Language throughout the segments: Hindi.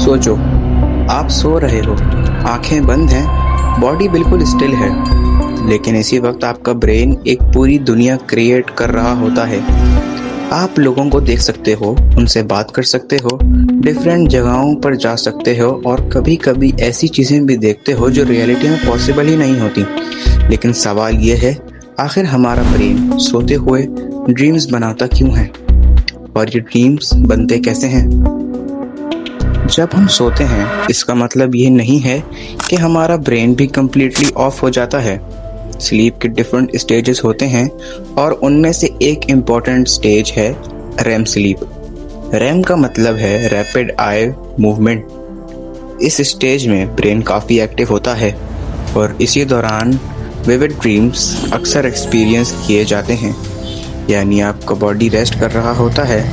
सोचो, आप सो रहे हो, आंखें बंद हैं, बॉडी बिल्कुल स्टिल है, लेकिन इसी वक्त आपका ब्रेन एक पूरी दुनिया क्रिएट कर रहा होता है। आप लोगों को देख सकते हो, उनसे बात कर सकते हो, डिफरेंट जगहों पर जा सकते हो और कभी कभी ऐसी चीज़ें भी देखते हो जो रियलिटी में पॉसिबल ही नहीं होती। लेकिन सवाल ये है, आखिर हमारा ब्रेन सोते हुए ड्रीम्स बनाता क्यों है और ये ड्रीम्स बनते कैसे हैं? जब हम सोते हैं, इसका मतलब ये नहीं है कि हमारा ब्रेन भी कम्प्लीटली ऑफ हो जाता है। स्लीप के डिफरेंट स्टेजेस होते हैं और उनमें से एक इम्पॉर्टेंट स्टेज है रैम स्लीप। रैम का मतलब है रैपिड आई मूवमेंट। इस स्टेज में ब्रेन काफ़ी एक्टिव होता है और इसी दौरान विविड ड्रीम्स अक्सर एक्सपीरियंस किए जाते हैं। यानी आपका बॉडी रेस्ट कर रहा होता है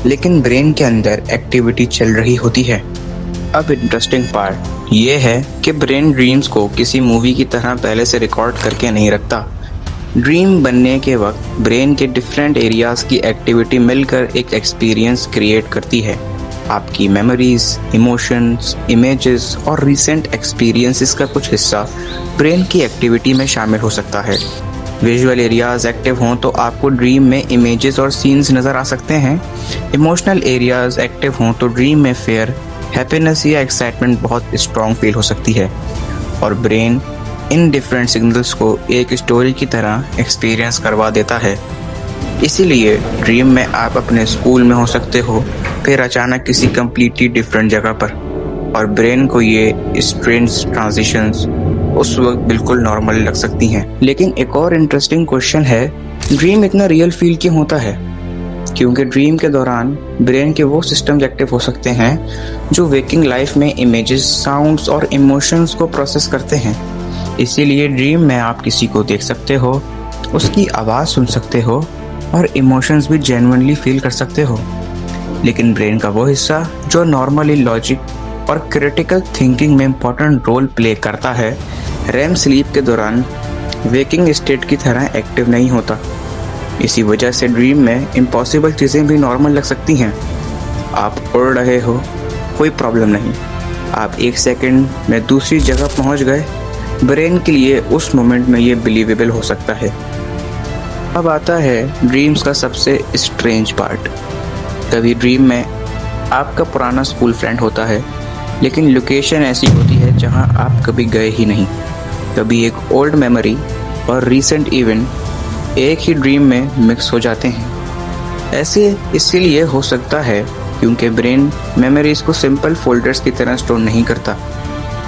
लेकिन ब्रेन के अंदर एक्टिविटी चल रही होती है। अब इंटरेस्टिंग पार्ट ये है कि ब्रेन ड्रीम्स को किसी मूवी की तरह पहले से रिकॉर्ड करके नहीं रखता। ड्रीम बनने के वक्त ब्रेन के डिफरेंट एरियाज की एक्टिविटी मिलकर एक एक्सपीरियंस क्रिएट करती है। आपकी मेमोरीज, इमोशंस, इमेजेस और रिसेंट एक्सपीरियंसेस का कुछ हिस्सा ब्रेन की एक्टिविटी में शामिल हो सकता है। विजुअल एरियाज एक्टिव हों तो आपको ड्रीम में इमेजेस और सीन्स नज़र आ सकते हैं। इमोशनल एरियाज एक्टिव हों तो ड्रीम में फेयर, हैप्पीनेस या एक्साइटमेंट बहुत स्ट्रॉन्ग फील हो सकती है। और ब्रेन इन डिफरेंट सिग्नल्स को एक स्टोरी की तरह एक्सपीरियंस करवा देता है। इसीलिए ड्रीम में आप अपने स्कूल में हो सकते हो, फिर अचानक किसी कम्प्लीटली डिफरेंट जगह पर, और ब्रेन को ये स्ट्रेंज ट्रांजिशंस उस वक्त बिल्कुल नॉर्मल लग सकती हैं। लेकिन एक और इंटरेस्टिंग क्वेश्चन है, ड्रीम इतना रियल फील क्यों होता है? क्योंकि ड्रीम के दौरान ब्रेन के वो सिस्टम्स एक्टिव हो सकते हैं जो वेकिंग लाइफ में इमेजेस, साउंड्स और इमोशंस को प्रोसेस करते हैं। इसीलिए ड्रीम में आप किसी को देख सकते हो, उसकी आवाज़ सुन सकते हो और इमोशंस भी जेन्युइनली फील कर सकते हो। लेकिन ब्रेन का वो हिस्सा जो नॉर्मली लॉजिक और क्रिटिकल थिंकिंग में इम्पोर्टेंट रोल प्ले करता है, रैम स्लीप के दौरान वेकिंग स्टेट की तरह एक्टिव नहीं होता। इसी वजह से ड्रीम में इम्पॉसिबल चीज़ें भी नॉर्मल लग सकती हैं। आप उड़ रहे हो, कोई प्रॉब्लम नहीं, आप एक सेकंड में दूसरी जगह पहुंच गए, ब्रेन के लिए उस मोमेंट में ये बिलीवेबल हो सकता है। अब आता है ड्रीम्स का सबसे स्ट्रेंज पार्ट। कभी ड्रीम में आपका पुराना स्कूल फ्रेंड होता है, लेकिन लोकेशन ऐसी होती है जहां आप कभी गए ही नहीं। कभी एक ओल्ड मेमोरी और रीसेंट इवेंट एक ही ड्रीम में मिक्स हो जाते हैं। ऐसे इसीलिए हो सकता है क्योंकि ब्रेन मेमोरीज को सिंपल फोल्डर्स की तरह स्टोर नहीं करता।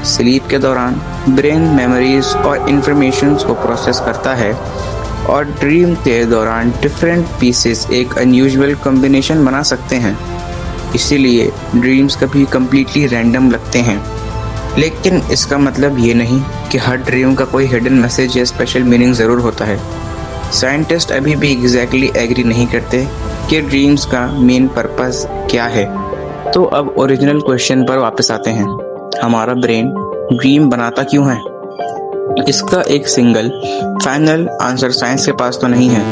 स्लीप के दौरान ब्रेन मेमोरीज और इंफॉर्मेशंस को प्रोसेस करता है और ड्रीम के दौरान डिफरेंट पीसेस एक अनयूजुअल कॉम्बिनेशन बना सकते हैं। इसीलिए ड्रीम्स कभी कम्प्लीटली रैंडम लगते हैं। लेकिन इसका मतलब ये नहीं कि हर ड्रीम का कोई हिडन मैसेज या स्पेशल मीनिंग ज़रूर होता है। साइंटिस्ट अभी भी एग्जैक्टली एग्री नहीं करते कि ड्रीम्स का मेन पर्पस क्या है। तो अब ओरिजिनल क्वेश्चन पर वापस आते हैं, हमारा ब्रेन ड्रीम बनाता क्यों है? इसका एक सिंगल फाइनल आंसर साइंस के पास तो नहीं है,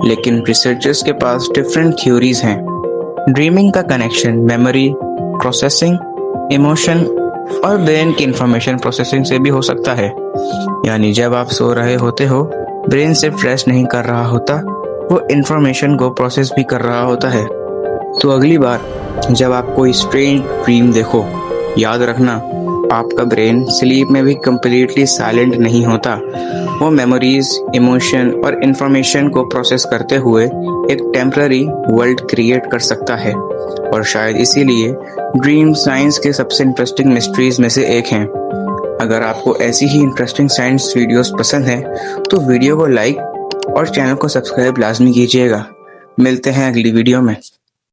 लेकिन रिसर्चर्स के पास डिफरेंट थ्योरीज हैं। ड्रीमिंग का कनेक्शन मेमोरी प्रोसेसिंग, इमोशन और ब्रेन की इंफॉर्मेशन प्रोसेसिंग से भी हो सकता है। यानी जब आप सो रहे होते हो, ब्रेन सिर्फ रेस्ट नहीं कर रहा होता, वो इंफॉर्मेशन को प्रोसेस भी कर रहा होता है। तो अगली बार जब आप कोई स्ट्रेंज ड्रीम देखो, याद रखना आपका ब्रेन स्लीप में भी कम्प्लीटली साइलेंट नहीं होता। वो मेमोरीज, इमोशन और इन्फॉर्मेशन को प्रोसेस करते हुए एक टेम्पररी वर्ल्ड क्रिएट कर सकता है। और शायद इसीलिए ड्रीम साइंस के सबसे इंटरेस्टिंग मिस्ट्रीज में से एक हैं। अगर आपको ऐसी ही इंटरेस्टिंग साइंस वीडियोस पसंद हैं तो वीडियो को लाइक और चैनल को सब्सक्राइब लाजमी कीजिएगा। मिलते हैं अगली वीडियो में।